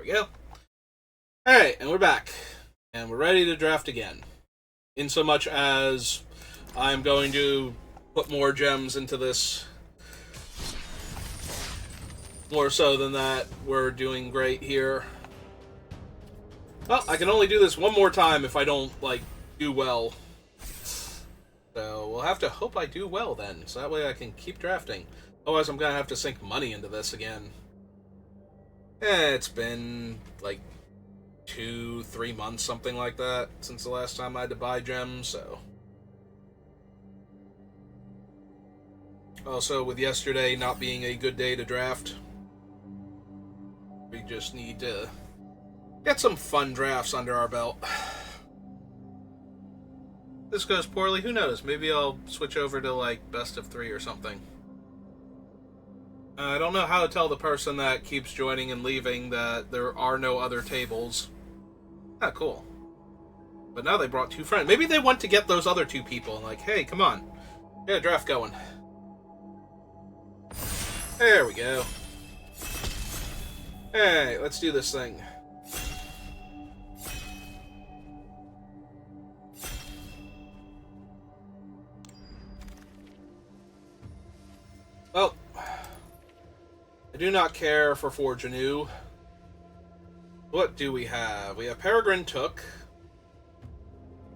go. Alright, and we're back. And we're ready to draft again. In so much as I'm going to put more gems into this. More so than that, we're doing great here. Well, I can only do this one more time if I don't, do well. So we'll have to hope I do well then, so that way I can keep drafting. Otherwise I'm gonna have to sink money into this again. It's been, 2-3 months, something like that, since the last time I had to buy gems, so... Also, with yesterday not being a good day to draft, we just need to get some fun drafts under our belt. If this goes poorly, who knows? Maybe I'll switch over to, best of 3 or something. I don't know how to tell the person that keeps joining and leaving that there are no other tables. Ah, cool. But now they brought 2 friends. Maybe they want to get those other 2 people and hey, come on. Get a draft going. There we go. Hey, let's do this thing. Well, I do not care for Forge Anew. What do we have? We have Peregrine Took,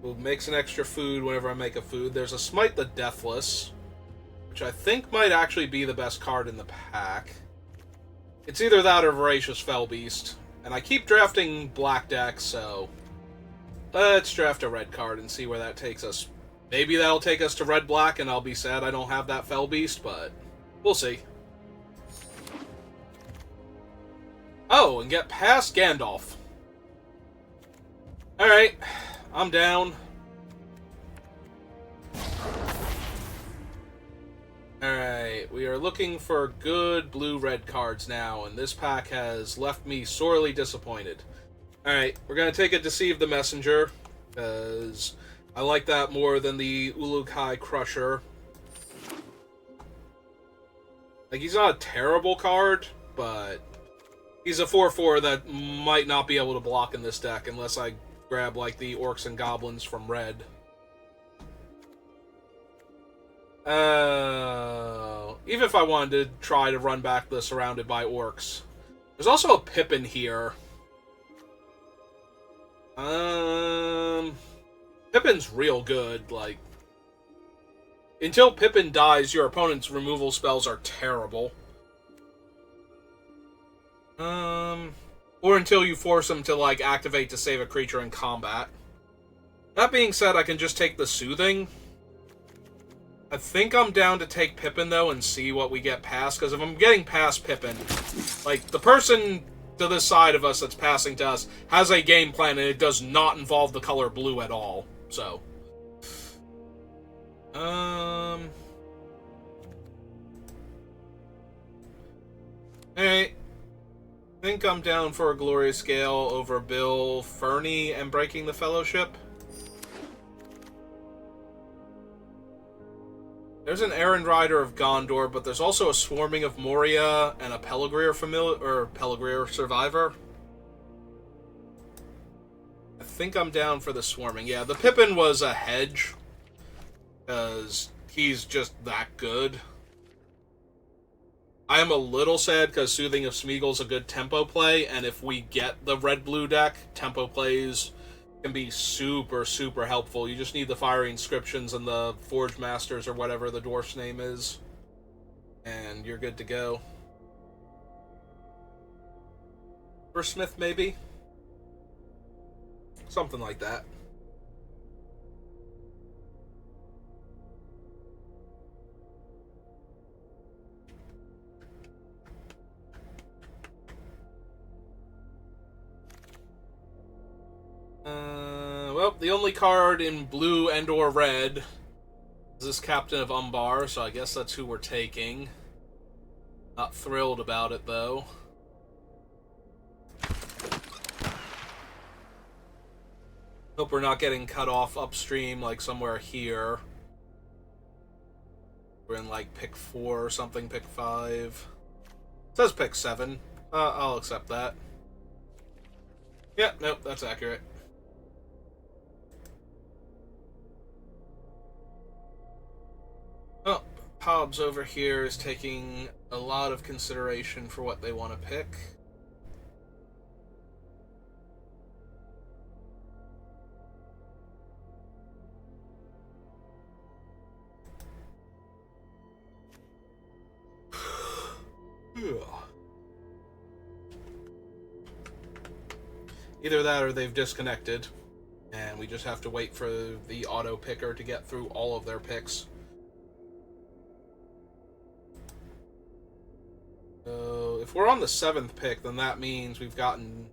who makes an extra food whenever I make a food. There's a Smite the Deathless, which I think might actually be the best card in the pack. It's either that or Voracious Fellbeast. And I keep drafting black decks, so let's draft a red card and see where that takes us. Maybe that'll take us to red-black and I'll be sad I don't have that Fellbeast, but we'll see. Oh, and get past Gandalf. Alright, I'm down. Alright, we are looking for good blue-red cards now, and this pack has left me sorely disappointed. Alright, we're going to take a Deceive the Messenger, because I like that more than the Uruk-hai Crusher. He's not a terrible card, but he's a 4/4 that might not be able to block in this deck unless I grab, the Orcs and Goblins from red. Even if I wanted to try to run back the Surrounded by Orcs. There's also a Pippin here. Pippin's real good, until Pippin dies, your opponent's removal spells are terrible. Or until you force him to, activate to save a creature in combat. That being said, I can just take the Soothing. I think I'm down to take Pippin, though, and see what we get past, because if I'm getting past Pippin, the person to this side of us that's passing to us has a game plan, and it does not involve the color blue at all, so... Alright. I think I'm down for a Glorious Gale over Bill Fernie and Breaking the Fellowship. There's an Errand Rider of Gondor, but there's also a Swarming of Moria and a Pelegrir Survivor. I think I'm down for the Swarming. Yeah, the Pippin was a hedge, because he's just that good. I am a little sad because Soothing of Smeagol's a good tempo play, and if we get the red-blue deck, tempo plays can be super, super helpful. You just need the Fiery Inscriptions and the Forge Masters, or whatever the dwarf's name is, and you're good to go. Smith, maybe? Something like that. Well, the only card in blue and or red is this Captain of Umbar, so I guess that's who we're taking. Not thrilled about it, though. Hope we're not getting cut off upstream, somewhere here. We're in, pick 4 or something, pick 5. It says pick 7. I'll accept that. Yeah, nope, that's accurate. Oh, Hobbs over here is taking a lot of consideration for what they want to pick. Either that or they've disconnected, and we just have to wait for the auto picker to get through all of their picks. So if we're on the 7th pick, then that means we've gotten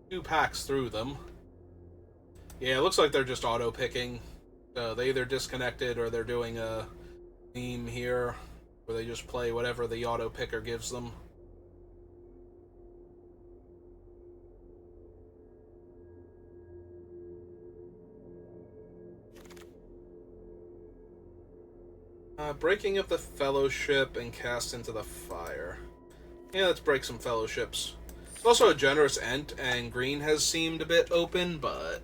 2 packs through them. Yeah, it looks like they're just auto picking. They either disconnected or they're doing a theme here where they just play whatever the auto picker gives them. Breaking of the Fellowship and Cast into the Fire. Yeah, let's break some Fellowships. It's also a generous Ent, and green has seemed a bit open, but...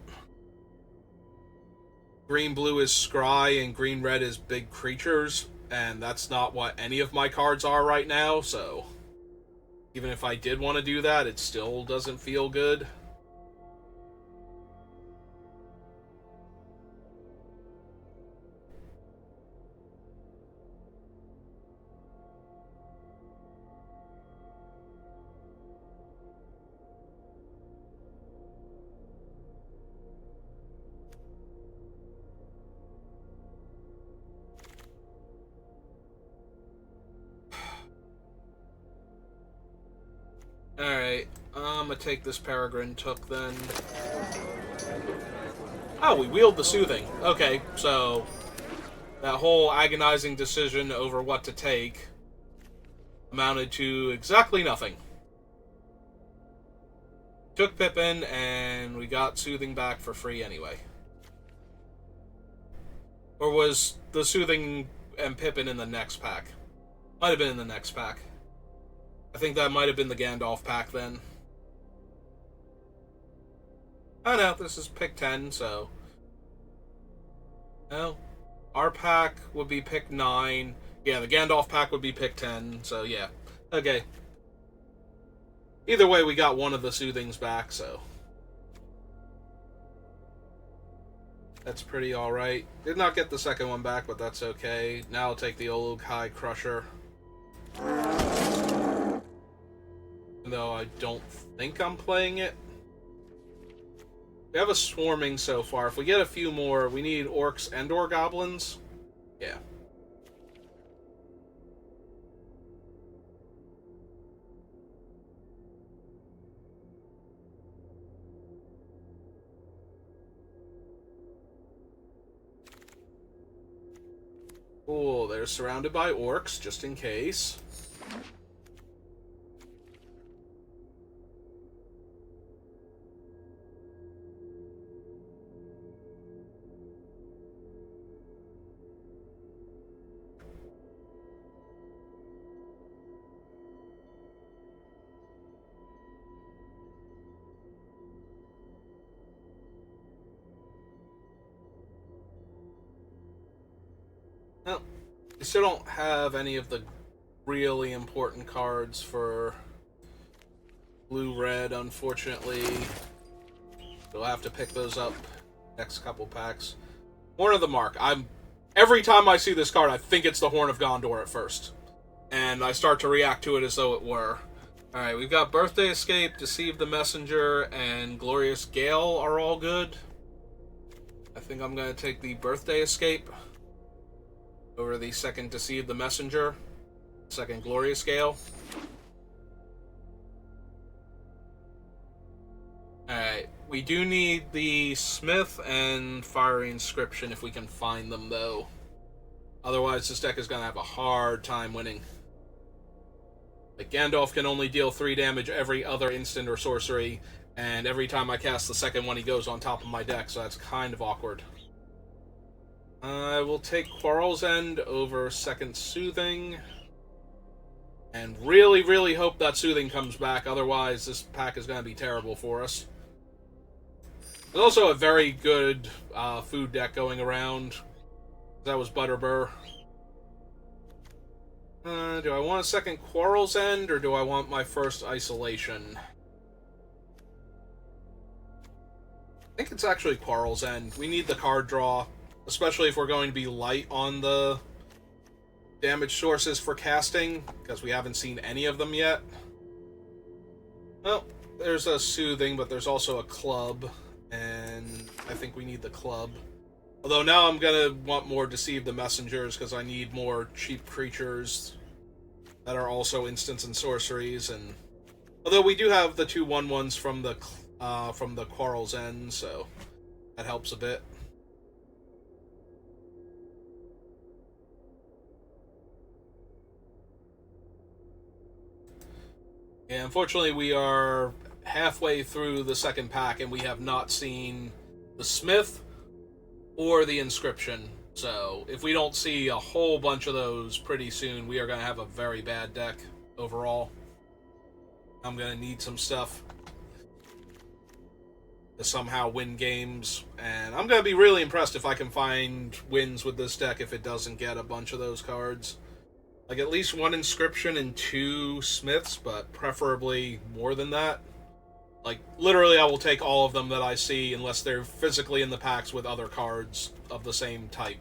Green-blue is Scry, and green-red is big creatures, and that's not what any of my cards are right now, so... Even if I did want to do that, it still doesn't feel good. Alright, I'm gonna take this Peregrine Took then. Oh, we wield the Soothing. Okay, so that whole agonizing decision over what to take amounted to exactly nothing. Took Pippin, and we got Soothing back for free anyway. Or was the Soothing and Pippin in the next pack? Might have been in the next pack. I think that might have been the Gandalf pack then. Oh no, this is pick 10, so... No. Our pack would be pick 9. Yeah, the Gandalf pack would be pick 10, so yeah. Okay. Either way, we got one of the Soothings back, so... That's pretty alright. Did not get the second one back, but that's okay. Now I'll take the Olog-Hai Crusher. Though I don't think I'm playing it. We have a Swarming so far. If we get a few more, we need Orcs and or Goblins. Yeah. Cool, they're surrounded by Orcs, just in case. Well, we still don't have any of the really important cards for blue-red, unfortunately. We'll have to pick those up next couple packs. Horn of the Mark. Every time I see this card, I think it's the Horn of Gondor at first. And I start to react to it as though it were. Alright, we've got Birthday Escape, Deceive the Messenger, and Glorious Gale are all good. I think I'm going to take the Birthday Escape over the second Deceive the Messenger, second Glorious Gale. Alright, we do need the Smith and Fiery Inscription if we can find them, though. Otherwise, this deck is going to have a hard time winning. Like, Gandalf can only deal 3 damage every other instant or sorcery, and every time I cast the second one, he goes on top of my deck, so that's kind of awkward. I will take Quarrel's End over second Soothing. And really, really hope that Soothing comes back, otherwise this pack is going to be terrible for us. There's also a very good food deck going around. That was Butterbur. Do I want a second Quarrel's End, or do I want my first Isolation? I think it's actually Quarrel's End. We need the card draw, especially if we're going to be light on the damage sources for casting, because we haven't seen any of them yet. Well, there's a Soothing, but there's also a Club, and I think we need the Club. Although now I'm going to want more Deceive the Messengers, because I need more cheap creatures that are also instants and sorceries. And although we do have the 2/1/1s from the Quarrel's End, so that helps a bit. Yeah, unfortunately we are halfway through the second pack and we have not seen the Smith or the Inscription. So if we don't see a whole bunch of those pretty soon, we are going to have a very bad deck overall. I'm going to need some stuff to somehow win games, and I'm going to be really impressed if I can find wins with this deck if it doesn't get a bunch of those cards. Like at least one Inscription and 2 Smiths, but preferably more than that. Like, literally I will take all of them that I see unless they're physically in the packs with other cards of the same type.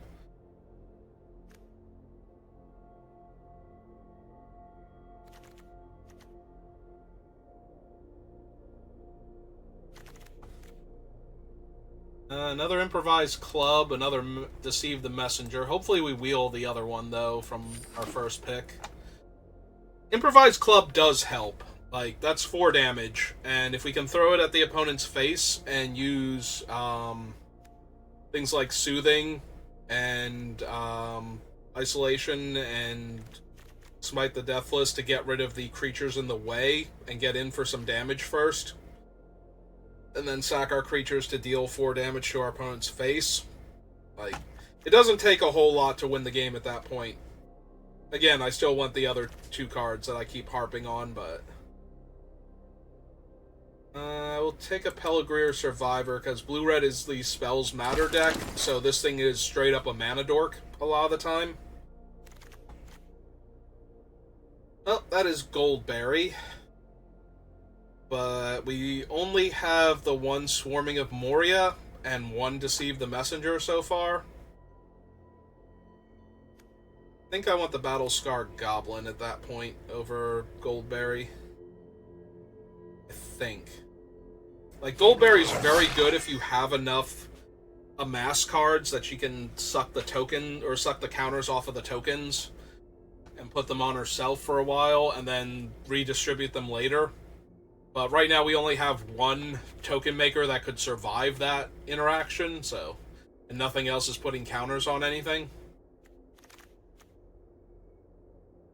Another Improvised Club, another Deceive the Messenger. Hopefully we wheel the other one, though, from our first pick. Improvised Club does help. Like, that's 4 damage, and if we can throw it at the opponent's face and use things like Soothing and Isolation and Smite the Deathless to get rid of the creatures in the way and get in for some damage first, and then sack our creatures to deal 4 damage to our opponent's face. Like, it doesn't take a whole lot to win the game at that point. Again, I still want the other 2 cards that I keep harping on, but we'll take a Peligreer Survivor, because Blue-Red is the Spells Matter deck, so this thing is straight up a mana dork a lot of the time. Well, that is Goldberry. But we only have the 1 Swarming of Moria and 1 Deceive the Messenger so far. I think I want the Battle-Scarred Goblin at that point over Goldberry. I think. Like, Goldberry's very good if you have enough amass cards that she can suck the token, or suck the counters off of the tokens and put them on herself for a while and then redistribute them later. But right now we only have 1 token maker that could survive that interaction, so, and nothing else is putting counters on anything.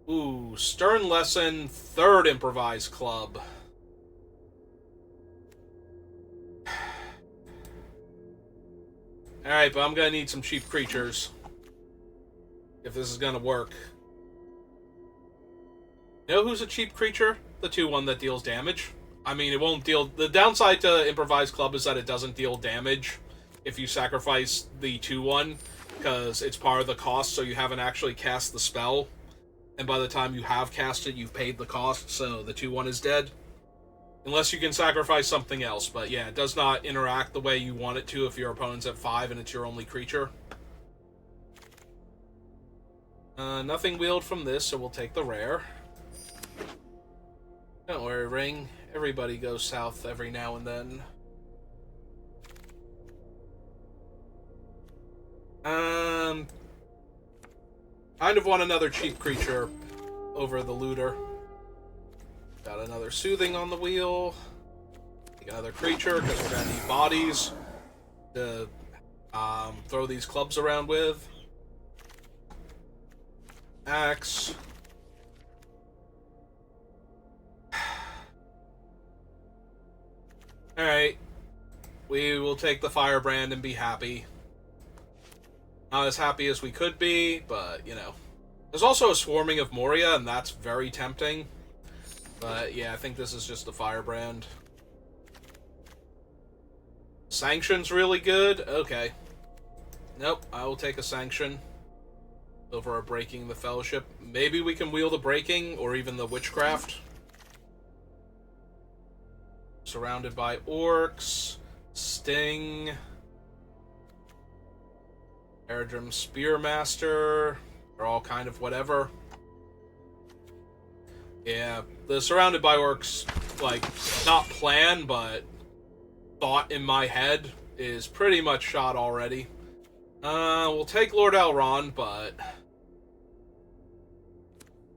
Ooh, Stern Lesson, 3rd Improvised Club. Alright, but I'm gonna need some cheap creatures if this is gonna work. You know who's a cheap creature? The 2/1 that deals damage. I mean, it won't deal... The downside to Improvised Club is that it doesn't deal damage if you sacrifice the 2/1, because it's part of the cost, so you haven't actually cast the spell. And by the time you have cast it, you've paid the cost, so the 2/1 is dead. Unless you can sacrifice something else, but yeah, it does not interact the way you want it to if your opponent's at 5 and it's your only creature. Nothing wheeled from this, so we'll take the rare. Don't worry, Ring. Everybody goes south every now and then. Kind of want another cheap creature over the Looter. Got another Soothing on the wheel. Take another creature, because we're gonna need bodies to throw these clubs around with. Axe. Alright. We will take the Firebrand and be happy. Not as happy as we could be, but, you know. There's also a Swarming of Moria, and that's very tempting. But, yeah, I think this is just the Firebrand. Sanction's really good? Okay. Nope, I will take a sanction over a breaking the fellowship. Maybe we can wheel the breaking, or even the witchcraft. Surrounded by orcs. Sting. Eredrim Spearmaster. They're all kind of whatever. Yeah, the surrounded by orcs, like, not plan, but thought in my head is pretty much shot already. We'll take Lord Elrond, but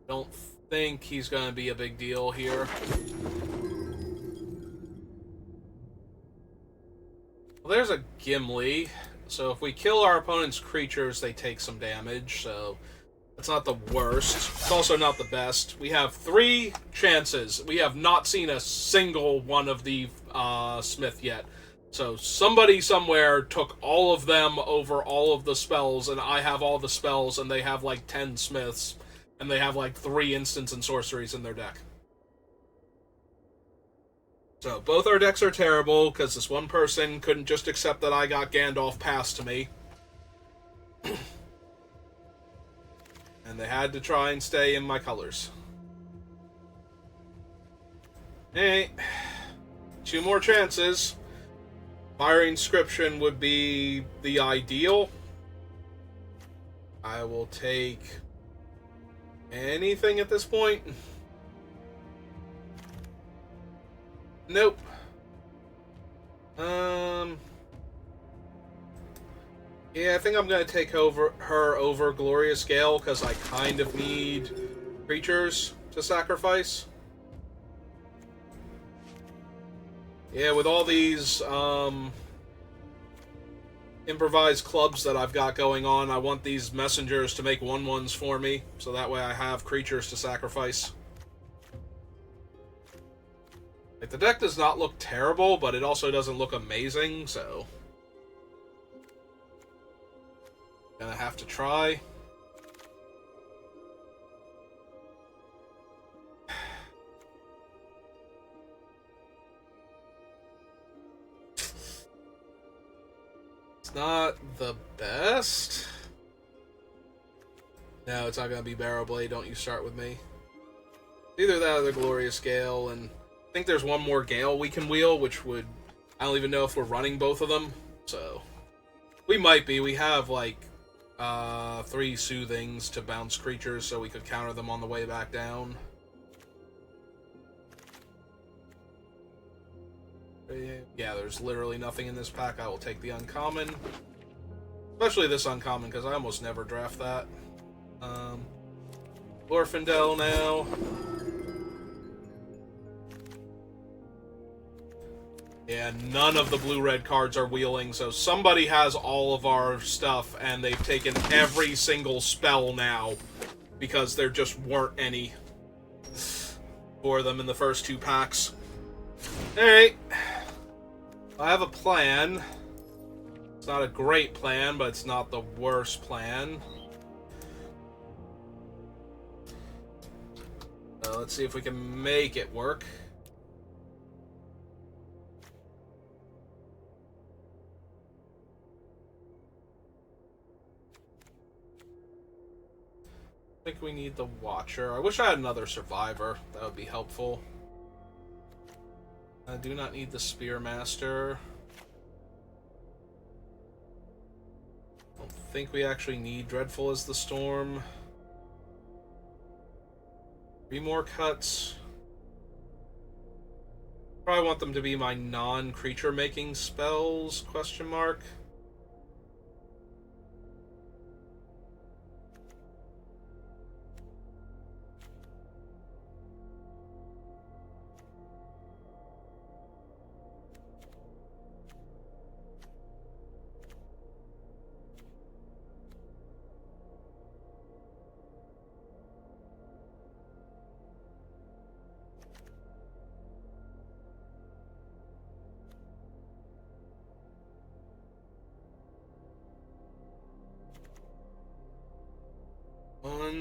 don't think he's gonna be a big deal here. Well, there's a Gimli, so if we kill our opponent's creatures, they take some damage, so that's not the worst. It's also not the best. We have 3 chances. We have not seen a single one of the Smith yet. So somebody somewhere took all of them over all of the spells, and I have all the spells, and they have like 10 Smiths, and they have like 3 instants and sorceries in their deck. So both our decks are terrible, because this one person couldn't just accept that I got Gandalf passed to me. And they had to try and stay in my colors. Hey, 2 more chances. Fire Inscription would be the ideal. I will take anything at this point. Nope. Yeah, I think I'm gonna take her over Glorious Gale, because I kind of need creatures to sacrifice. Yeah, with all these improvised clubs that I've got going on, I want these messengers to make 1/1s for me, so that way I have creatures to sacrifice. Like, the deck does not look terrible, but it also doesn't look amazing, so gonna have to try. It's not the best. No, it's not gonna be Barrowblade. Don't you start with me. Either that or the Glorious Gale, and I think there's one more Gale we can wheel, which would... I don't even know if we're running both of them, so... We might be. We have, like, 3 Soothings to bounce creatures, so we could counter them on the way back down. Yeah, there's literally nothing in this pack. I will take the uncommon. Especially this uncommon, because I almost never draft that. Glorfindel now. Yeah, none of the blue-red cards are wheeling, so somebody has all of our stuff, and they've taken every single spell now, because there just weren't any for them in the first 2 packs. Alright. I have a plan. It's not a great plan, but it's not the worst plan. Let's see if we can make it work. I think we need the Watcher. I wish I had another Survivor. That would be helpful. I do not need the Spearmaster. I don't think we actually need Dreadful as the Storm. 3 more cuts. Probably want them to be my non-creature making spells, question mark.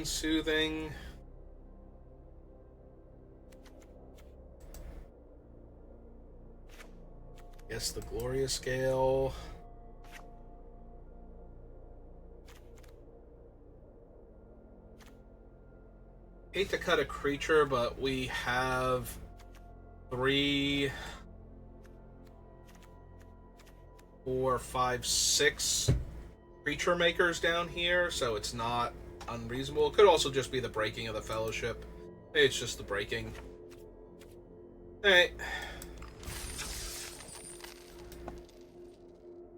Soothing. Yes, the Glorious Gale. Hate to cut a creature, but we have 3, 4, 5, 6 creature makers down here, so it's not unreasonable. It could also just be the breaking of the Fellowship. Maybe it's just the breaking. Alright.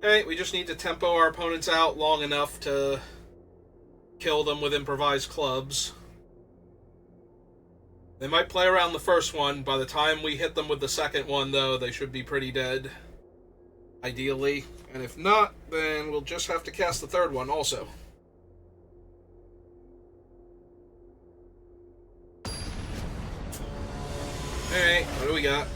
Alright, we just need to tempo our opponents out long enough to kill them with improvised clubs. They might play around the first one. By the time we hit them with the second one, though, they should be pretty dead. Ideally. And if not, then we'll just have to cast the third one also. Alright, what do we got?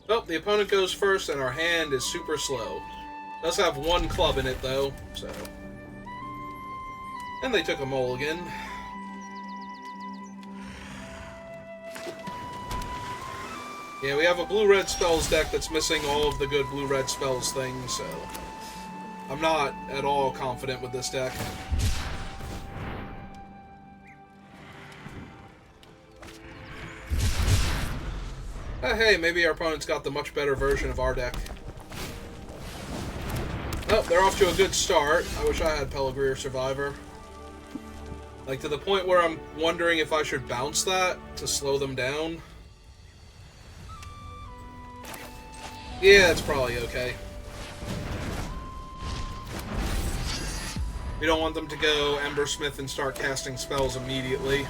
Oh, the opponent goes first, and our hand is super slow. Does have 1 club in it, though, so... And they took a mulligan. Yeah, we have a blue-red spells deck that's missing all of the good blue-red spells things, so... I'm not at all confident with this deck. Hey, maybe our opponent's got the much better version of our deck. Oh, they're off to a good start. I wish I had Peligreer Survivor. Like, to the point where I'm wondering if I should bounce that to slow them down. Yeah, it's probably okay. We don't want them to go Embersmith and start casting spells immediately.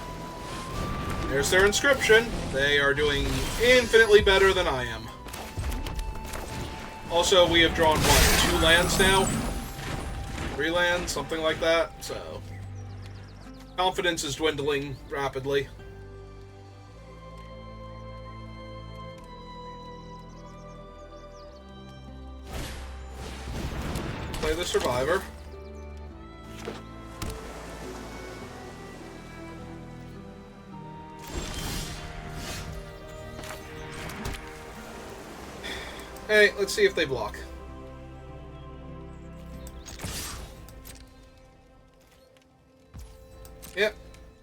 There's their inscription. They are doing infinitely better than I am. Also, we have drawn, what, 2 lands now? 3 lands, something like that, so... Confidence is dwindling rapidly. Play the Survivor. Hey, let's see if they block. Yep.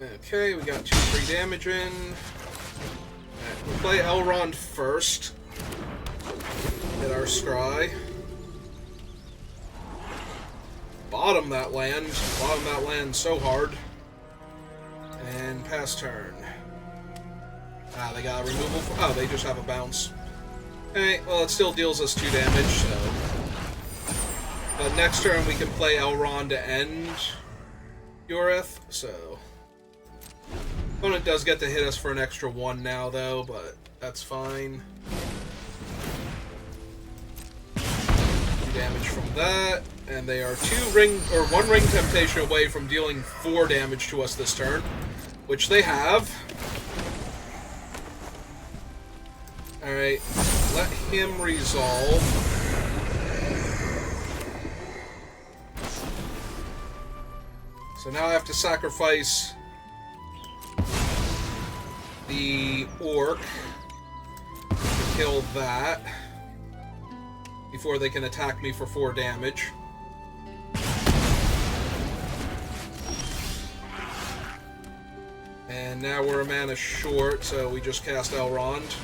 Okay, we got 2 free damage in. Alright, we'll play Elrond first. Get our scry. Bottom that land. Bottom that land so hard. And pass turn. Ah, they got a removal. Oh, they just have a bounce. Okay, well, it still deals us 2 damage, so... But next turn we can play Elrond to end Yoreth, so... Opponent does get to hit us for an extra 1 now, though, but that's fine. 2 damage from that, and they are 1 ring temptation away from dealing 4 damage to us this turn, which they have. Alright, let him resolve. So now I have to sacrifice the orc to kill that before they can attack me for 4 damage. And now we're a mana short, so we just cast Elrond.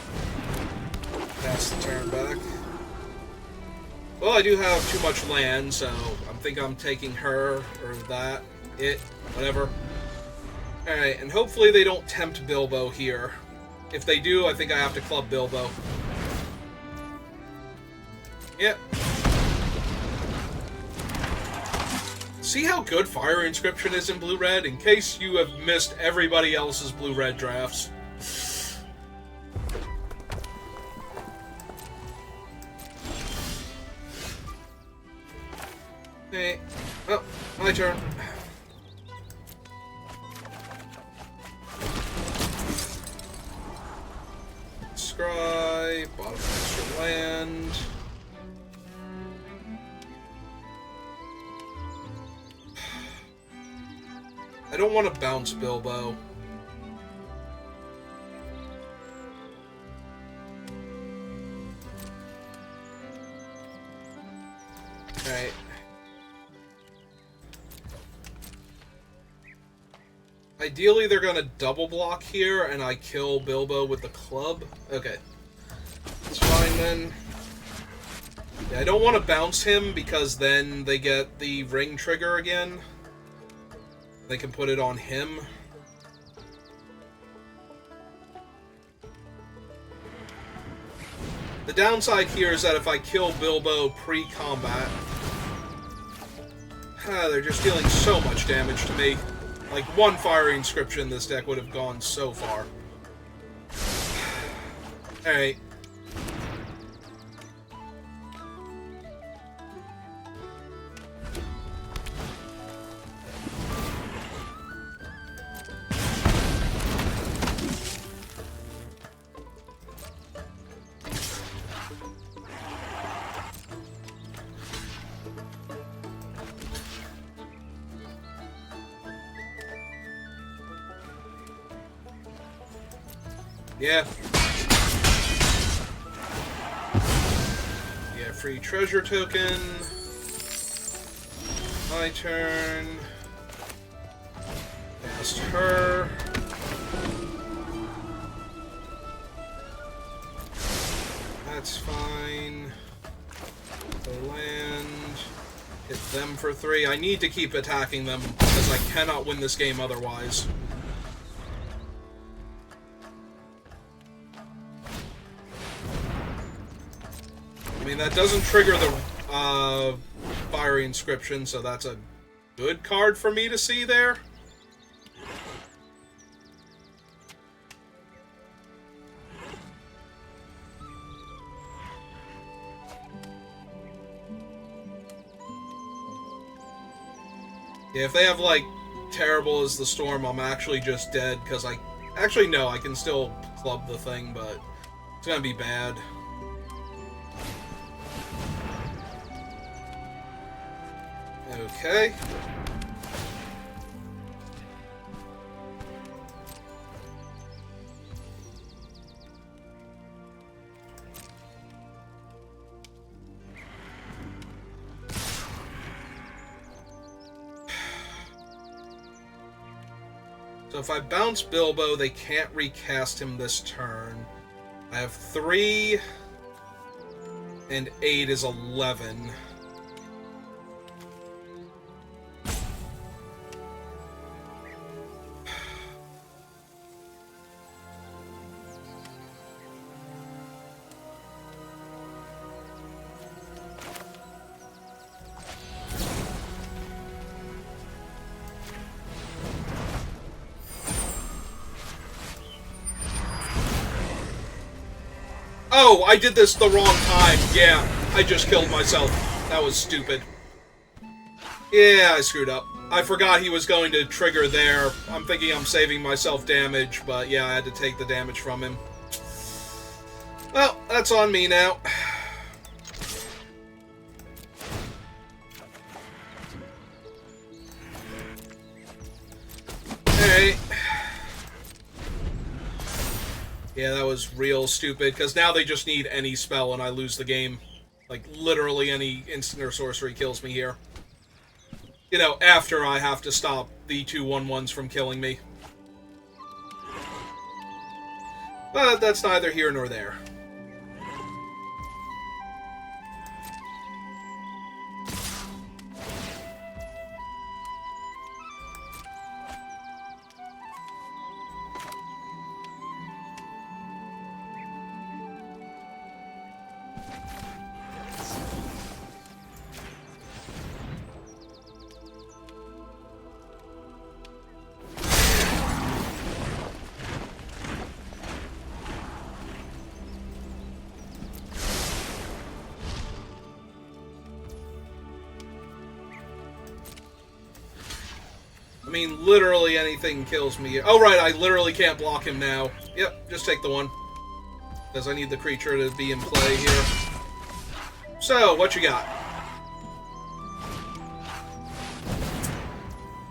Pass the turn back. Well, I do have too much land, so I think I'm taking her, or that, it, whatever. Alright, and hopefully they don't tempt Bilbo here. If they do, I think I have to club Bilbo. Yep. See how good Fire Inscription is in Blue-Red? In case you have missed everybody else's Blue-Red drafts. Hey. Oh, my turn. Scry, bottom extra land. I don't want to bounce Bilbo. Alright. Ideally, they're gonna double block here, and I kill Bilbo with the club. Okay. That's fine, then. Yeah, I don't want to bounce him, because then they get the ring trigger again. They can put it on him. The downside here is that if I kill Bilbo pre-combat, they're just dealing so much damage to me. Like, one Fiery Inscription, this deck would have gone so far. Alright. Yeah. Yeah, free treasure token. My turn. Past her. That's fine. The land. Hit them for 3. I need to keep attacking them, because I cannot win this game otherwise. I mean, that doesn't trigger the Fiery Inscription, so that's a good card for me to see there. Yeah, if they have, like, Terrible as the Storm, I'm actually just dead, because I... Actually, no, I can still club the thing, but it's gonna be bad. Okay. So if I bounce Bilbo, they can't recast him this turn. I have 3, and 8 is 11. Oh, I did this the wrong time. Yeah, I just killed myself. That was stupid. Yeah, I screwed up. I forgot he was going to trigger there. I'm thinking I'm saving myself damage, but yeah, I had to take the damage from him. Well, that's on me now. Alright. Yeah, that was real stupid, because now they just need any spell and I lose the game. Like, literally any instant or sorcery kills me here. You know, after I have to stop the 2 1/1s from killing me. But that's neither here nor there. I mean, literally anything kills me. Oh, right, I literally can't block him now. Yep, just take the 1. Because I need the creature to be in play here. So, what you got?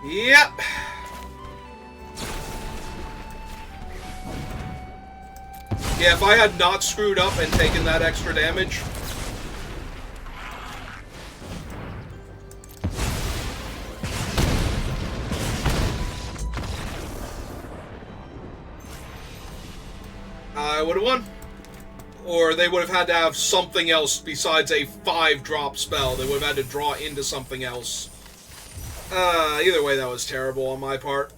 Yep. Yeah, if I had not screwed up and taken that extra damage... I would have won. Or they would have had to have something else besides a 5-drop spell. They would have had to draw into something else. Either way, that was terrible on my part.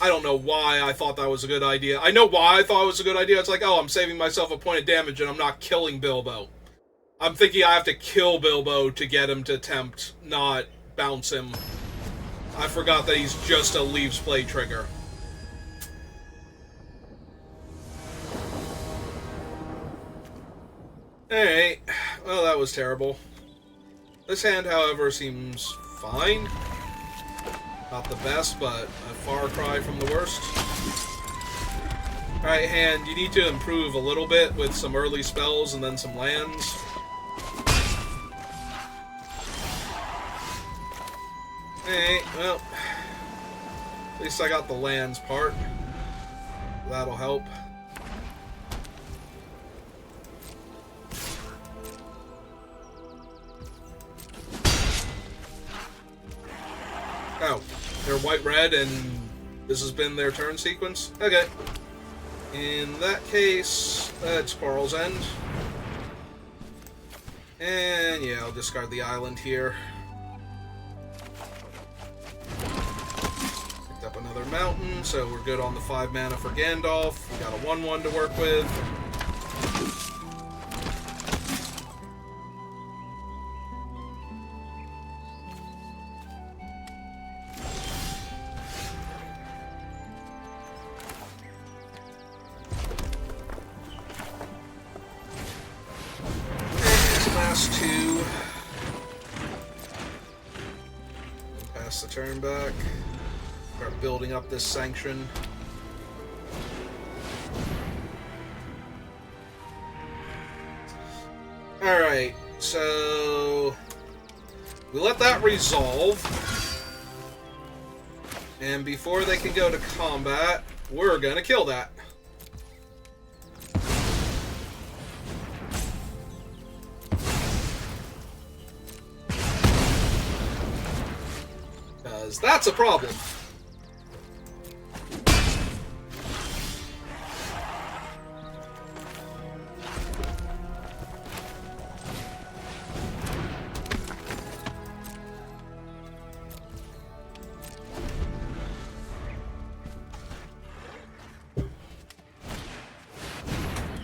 I don't know why I thought that was a good idea. I know why I thought it was a good idea. It's like, oh, I'm saving myself a point of damage and I'm not killing Bilbo. I'm thinking I have to kill Bilbo to get him to tempt, not bounce him. I forgot that he's just a Leaves Play trigger. Alright, well, that was terrible. This hand, however, seems fine. Not the best, but a far cry from the worst. Alright, hand, you need to improve a little bit with some early spells and then some lands. Alright, well, at least I got the lands part. That'll help. Oh, they're white-red and this has been their turn sequence? Okay. In that case, that's Quarrel's End. And yeah, I'll discard the island here. Picked up another mountain, so we're good on the 5 mana for Gandalf. We got a 1/1 to work with. The turn back. Start building up this sanction. Alright, so we let that resolve. And before they can go to combat, we're gonna kill that. That's a problem.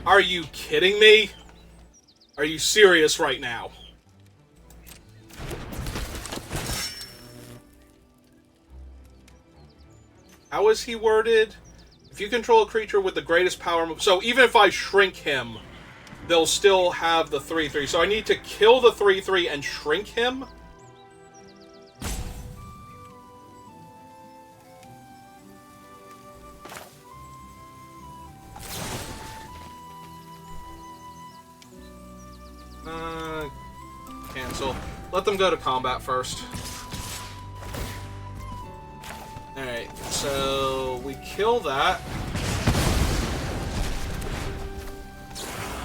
Are you kidding me? Are you serious right now? How is he worded? If you control a creature with the greatest power... So even if I shrink him, they'll still have the 3/3. So I need to kill the 3/3 and shrink him? Cancel. Let them go to combat first. Alright, so we kill that.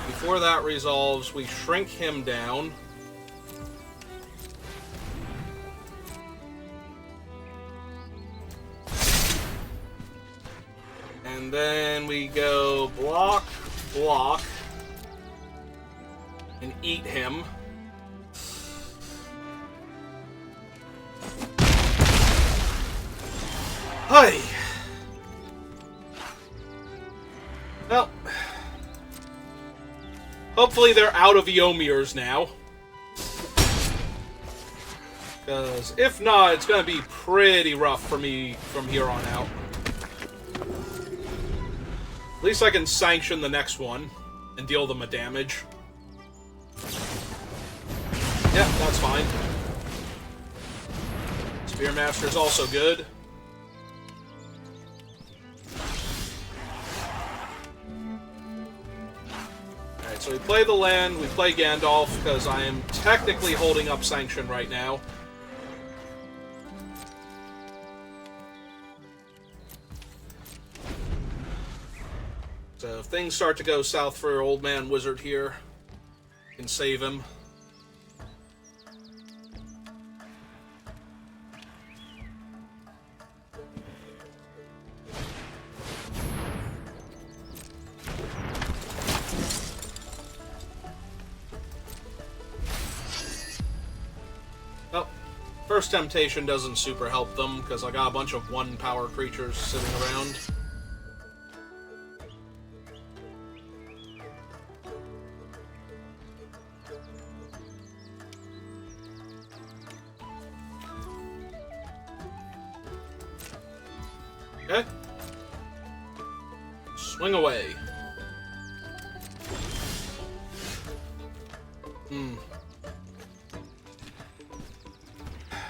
Before that resolves, we shrink him down. And then we go block, block, and eat him. Hi. Well, hopefully they're out of Eomirs now. Because if not, it's going to be pretty rough for me from here on out. At least I can sanction the next one and deal them a damage. Yeah, that's fine. Spearmaster's also good. So we play the land, we play Gandalf, because I am technically holding up Sanction right now. So if things start to go south for Old Man Wizard here, you can save him. Oh, First Temptation doesn't super help them, because I got a bunch of 1-power creatures sitting around. Okay. Swing away.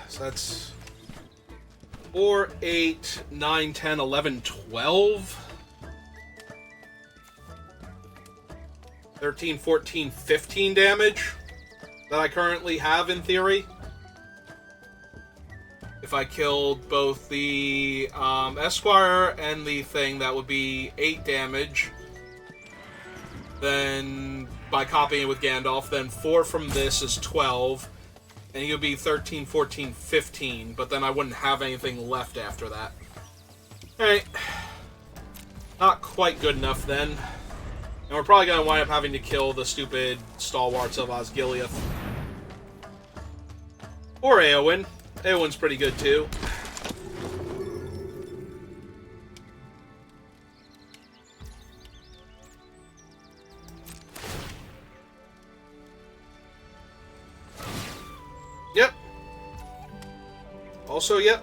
So that's 4, 8, 9, 10, 11, 12. 13, 14, 15 damage that I currently have in theory. If I killed both the Esquire and the thing, that would be 8 damage. Then, by copying it with Gandalf, then 4 from this is 12. And he would be 13, 14, 15. But then I wouldn't have anything left after that. Alright. Not quite good enough then. And we're probably going to wind up having to kill the stupid stalwarts of Osgiliath. Or Éowyn. Éowyn's pretty good too. Yep. Also, yep.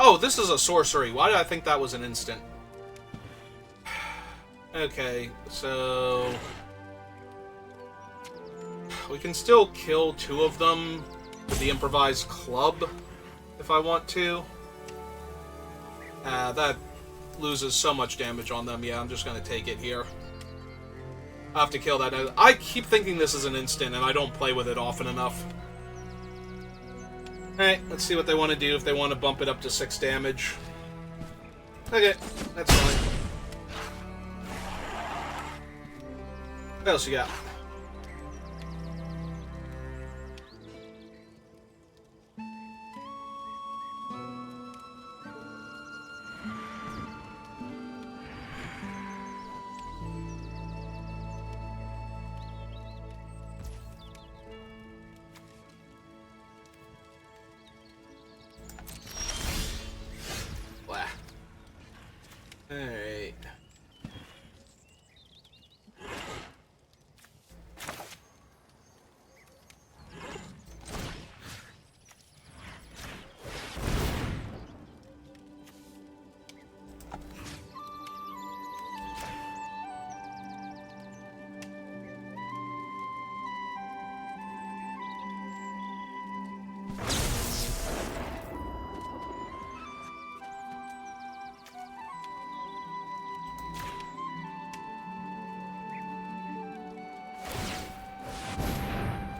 Oh, this is a sorcery. Why did I think that was an instant? Okay, so... we can still kill 2 of them with the improvised club, if I want to. That loses so much damage on them. Yeah, I'm just going to take it here. I have to kill that. I keep thinking this is an instant, and I don't play with it often enough. Alright, let's see what they want to do, if they want to bump it up to 6 damage. Okay, that's fine. What else you got? Alright.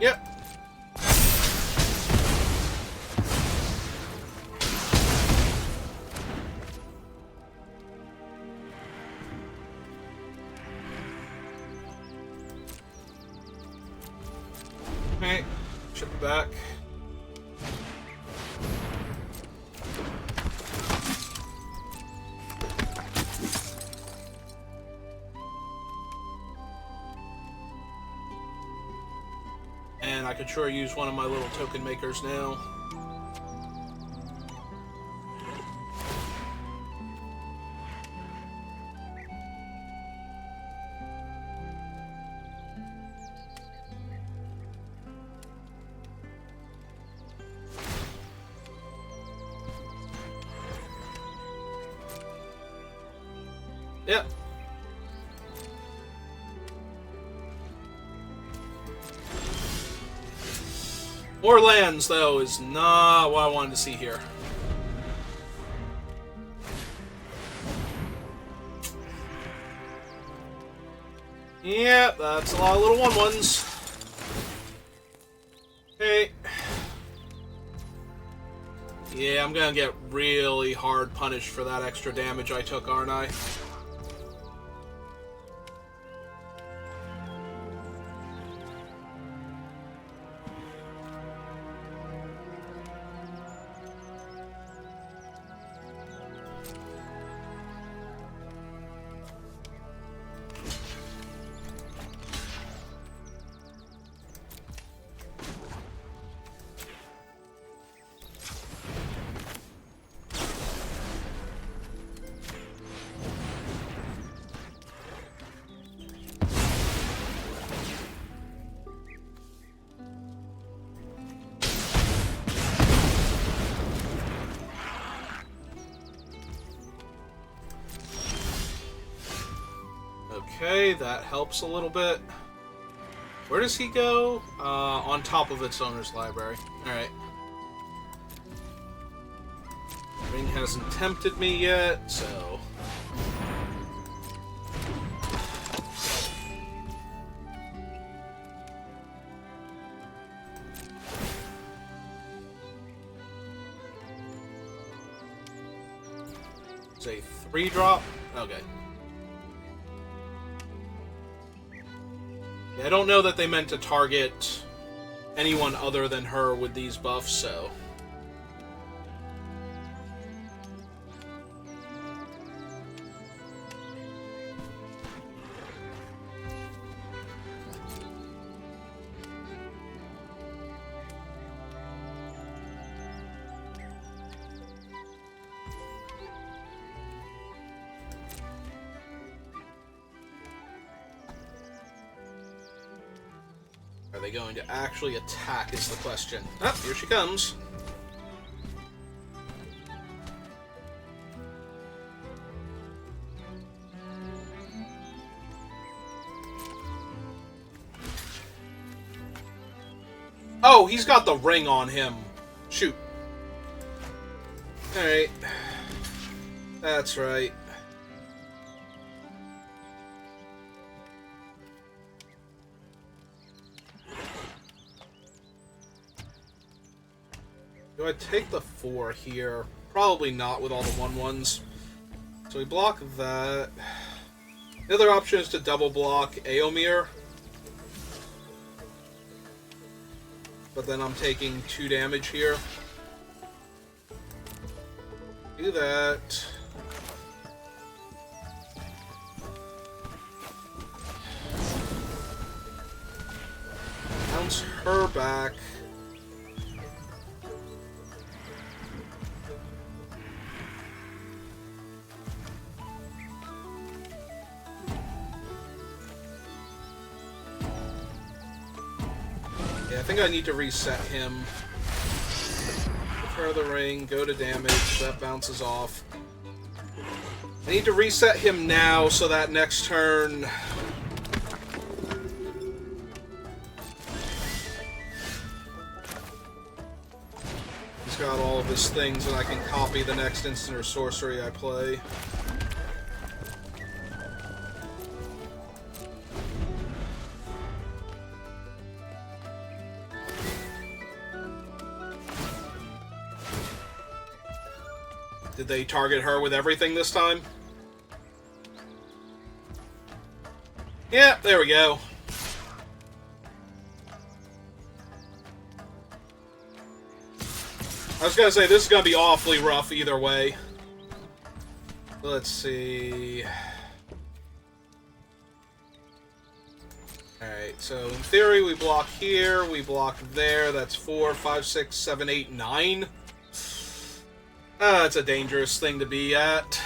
Yep. Alright, chip it back. And I could sure use one of my little token makers now. Yep. More lands, though, is not what I wanted to see here. Yep, that's a lot of little 1/1s. Okay. Yeah, I'm gonna get really hard punished for that extra damage I took, aren't I? Okay, that helps a little bit. Where does he go? On top of its owner's library. Alright. Ring hasn't tempted me yet, so... It's a 3-drop? Okay. Yeah, I don't know that they meant to target anyone other than her with these buffs, so... Are they going to actually attack is the question. Ah, here she comes. Oh, he's got the ring on him. Shoot. Alright. That's right. Do I take the 4 here? Probably not with all the 1/1s. So we block that. The other option is to double block Aomir. But then I'm taking 2 damage here. Do that. Bounce her back. I think I need to reset him. Give her the ring, go to damage, that bounces off. I need to reset him now so that next turn... He's got all of his things and I can copy the next instant or sorcery I play. Did they target her with everything this time? Yeah, there we go. I was gonna say, this is gonna be awfully rough either way. Let's see... Alright, so in theory we block here, we block there, that's 4, 5, 6, 7, 8, 9. It's a dangerous thing to be at.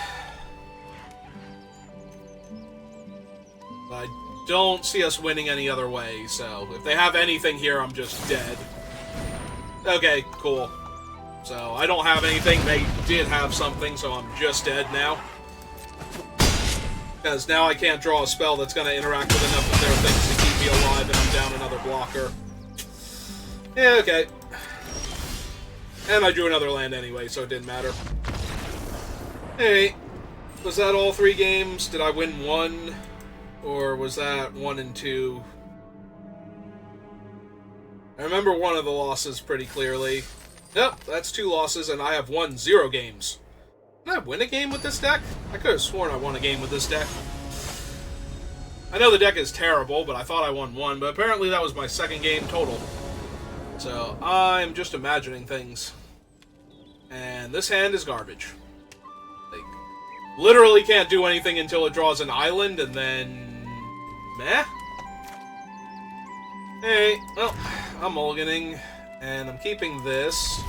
I don't see us winning any other way, so if they have anything here, I'm just dead. Okay, cool. So I don't have anything, they did have something, so I'm just dead now. Because now I can't draw a spell that's going to interact with enough of their things to keep me alive, and I'm down another blocker. Yeah, okay. And I drew another land anyway, so it didn't matter. Hey, was that all 3 games? Did I win 1? Or was that 1 and 2? I remember one of the losses pretty clearly. Nope, that's 2 losses, and I have won 0 games. Did I win a game with this deck? I could have sworn I won a game with this deck. I know the deck is terrible, but I thought I won 1, but apparently that was my 2nd game total. So, I'm just imagining things. And this hand is garbage. Like, literally can't do anything until it draws an island, and then... meh? Hey, well, I'm mulliganing, and I'm keeping this.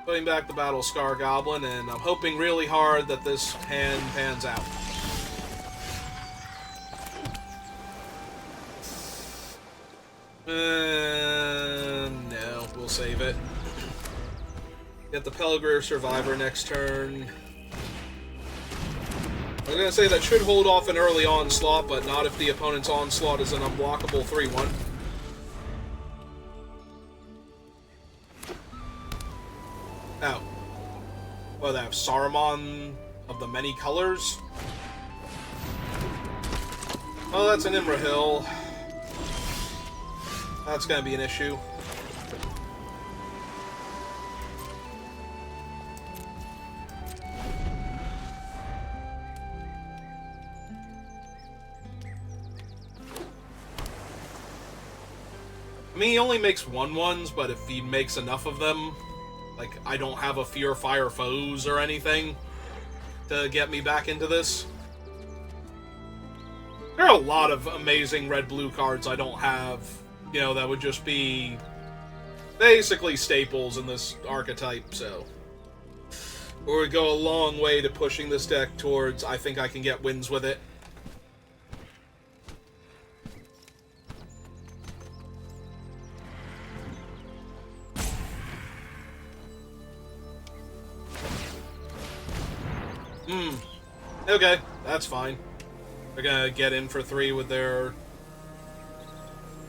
Putting back the Battle Scar Goblin, and I'm hoping really hard that this hand pans out. No, we'll save it. Get the Peligreer Survivor next turn. I was gonna say that should hold off an early onslaught, but not if the opponent's onslaught is an unblockable 3-1. Oh. Well, they have Saruman of the Many Colors. Oh, that's an Imrahil. That's gonna be an issue. I mean, he only makes 1/1s, but if he makes enough of them, like, I don't have a Fear Fire Foes or anything to get me back into this. There are a lot of amazing red-blue cards I don't have, you know, that would just be basically staples in this archetype, so... It would go a long way to pushing this deck towards, I think I can get wins with it. Okay, that's fine. They're gonna get in for 3 with their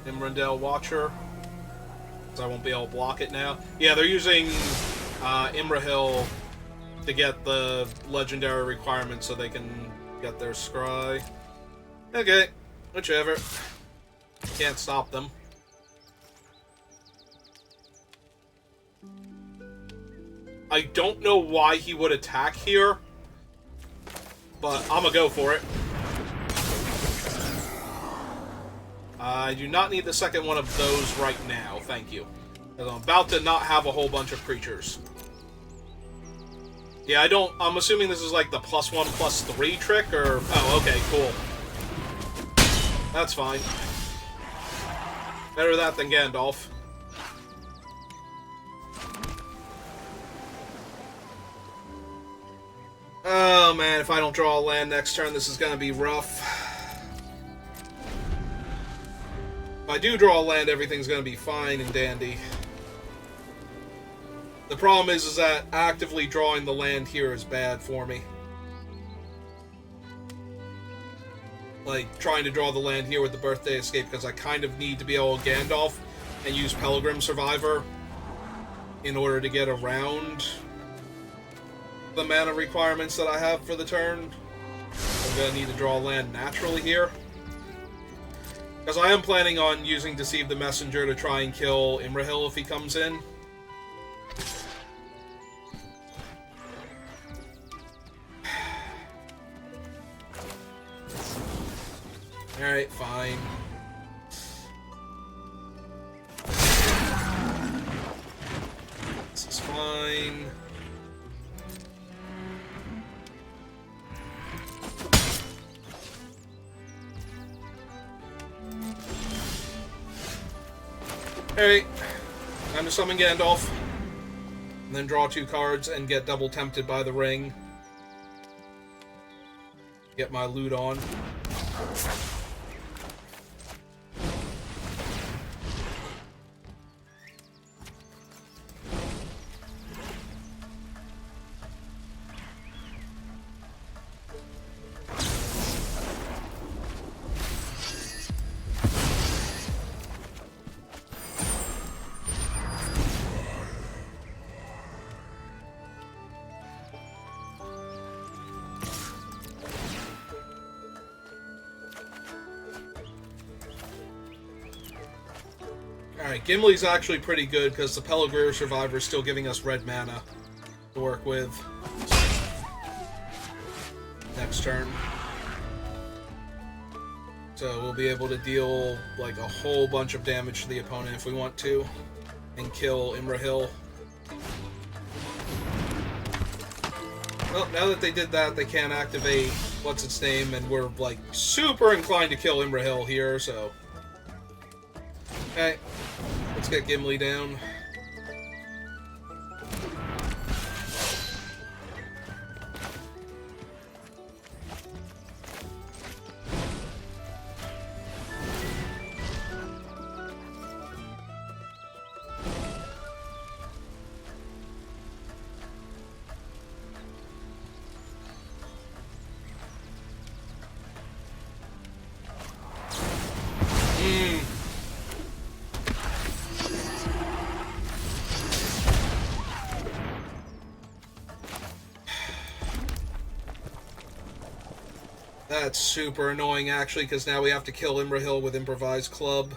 Imrahil Watcher. So I won't be able to block it now. Yeah, they're using Imrahil to get the legendary requirements so they can get their Scry. Okay, whichever. Can't stop them. I don't know why he would attack here, but I'm gonna go for it. I do not need the second one of those right now, thank you. Because I'm about to not have a whole bunch of creatures. Yeah, I'm assuming this is like the +1/+3 trick, or... Oh, okay, cool. That's fine. Better that than Gandalf. Oh man, if I don't draw a land next turn, this is gonna be rough. If I do draw a land, everything's gonna be fine and dandy. The problem is that actively drawing the land here is bad for me. Like, trying to draw the land here with the Birthday Escape, because I kind of need to be able to Gandalf and use Pilgrim Survivor in order to get around the mana requirements that I have for the turn. I'm gonna need to draw land naturally here. Because I am planning on using Deceive the Messenger to try and kill Imrahil if he comes in. Alright, fine. This is fine. Alright, time to summon Gandalf. And then draw 2 cards and get double tempted by the ring. Get my loot on. Alright, Gimli's actually pretty good because the Peligreer Survivor is still giving us red mana to work with. Next turn. So we'll be able to deal like a whole bunch of damage to the opponent if we want to. And kill Imrahil. Well, now that they did that, they can't activate what's its name, and we're like super inclined to kill Imrahil here, so... Okay, let's get Gimli down. That's super annoying, actually, because now we have to kill Imrahil with Improvised Club.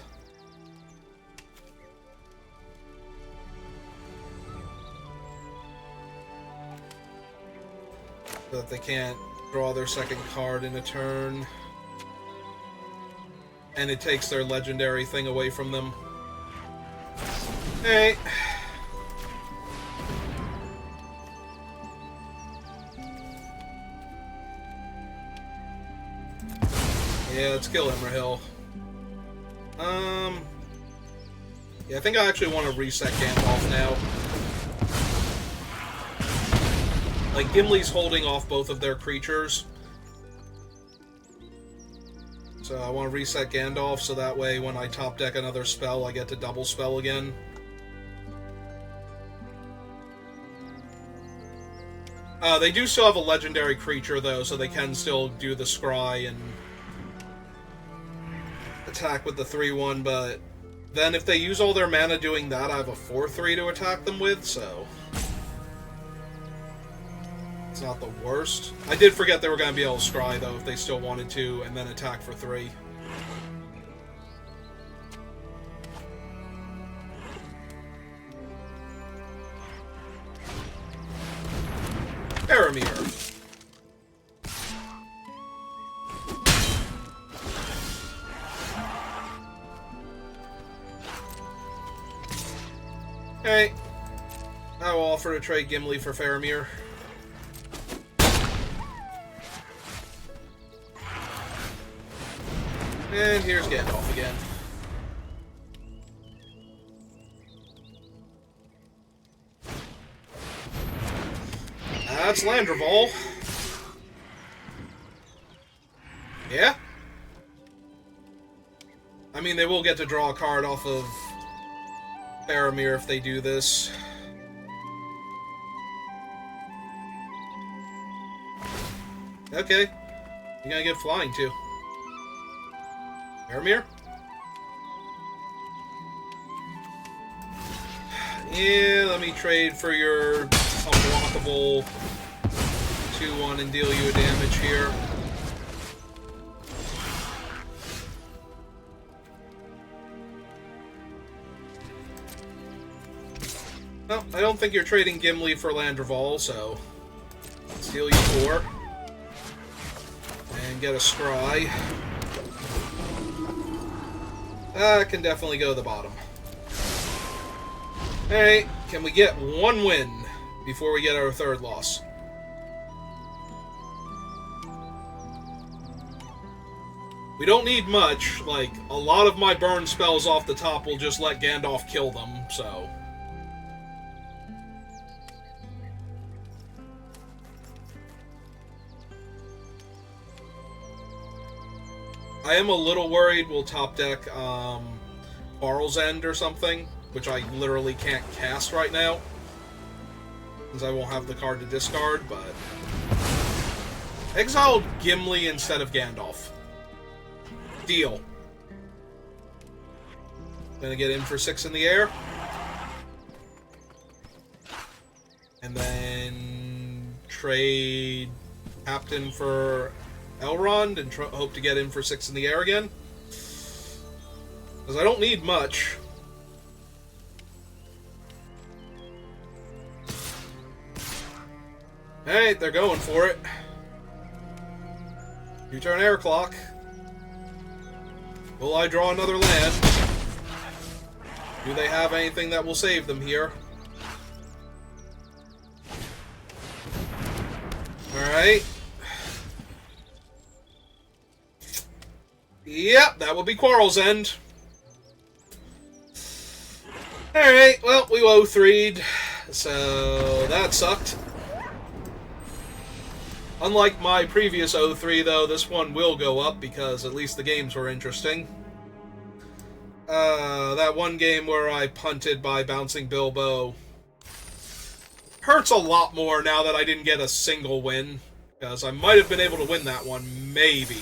So that they can't draw their second card in a turn. And it takes their legendary thing away from them. Hey. Yeah, let's kill Imrahil. Yeah, I think I actually want to reset Gandalf now. Like, Gimli's holding off both of their creatures. So I want to reset Gandalf so that way when I top deck another spell, I get to double spell again. They do still have a legendary creature, though, so they can still do the Scry and attack with the 3-1, but then if they use all their mana doing that, I have a 4-3 to attack them with, so it's not the worst. I did forget they were going to be able to Scry, though, if they still wanted to, and then attack for 3. Faramir. Okay, I will offer to trade Gimli for Faramir. And here's Gandalf again. That's Landroval. Yeah? I mean, they will get to draw a card off of Faramir if they do this. Okay. You're gonna get flying too. Faramir? Yeah, let me trade for your unblockable 2-1 and deal you a damage here. No, I don't think you're trading Gimli for Landroval, so let's deal you 4. And get a Scry. That can definitely go to the bottom. Alright, can we get 1 win before we get our 3rd loss? We don't need much. Like, a lot of my burn spells off the top will just let Gandalf kill them, so... I am a little worried we'll top deck Barl's End or something, which I literally can't cast right now, since I won't have the card to discard, but... Exiled Gimli instead of Gandalf. Deal. Gonna get in for 6 in the air. And then trade Captain for Elrond and hope to get in for 6 in the air again. Because I don't need much. Alright, they're going for it. U-turn air clock. Will I draw another land? Do they have anything that will save them here? Alright. Yep, that will be Quarrel's End. Alright, well, we O3'd, so that sucked. Unlike my previous O3, though, this one will go up because at least the games were interesting. That one game where I punted by bouncing Bilbo hurts a lot more now that I didn't get a single win, because I might have been able to win that one, maybe.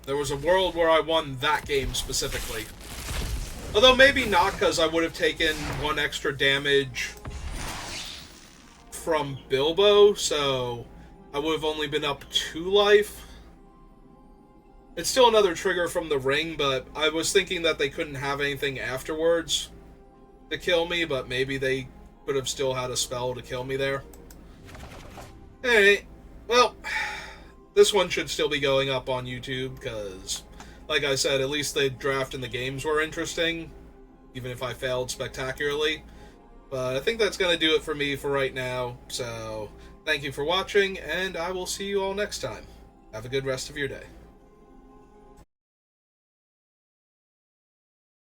There was a world where I won that game specifically. Although maybe not, because I would have taken one extra damage from Bilbo, so I would have only been up 2 life. It's still another trigger from the ring, but I was thinking that they couldn't have anything afterwards to kill me, but maybe they could have still had a spell to kill me there. Alright, well, this one should still be going up on YouTube, because, like I said, at least the draft and the games were interesting, even if I failed spectacularly. But I think that's going to do it for me for right now, so thank you for watching, and I will see you all next time. Have a good rest of your day.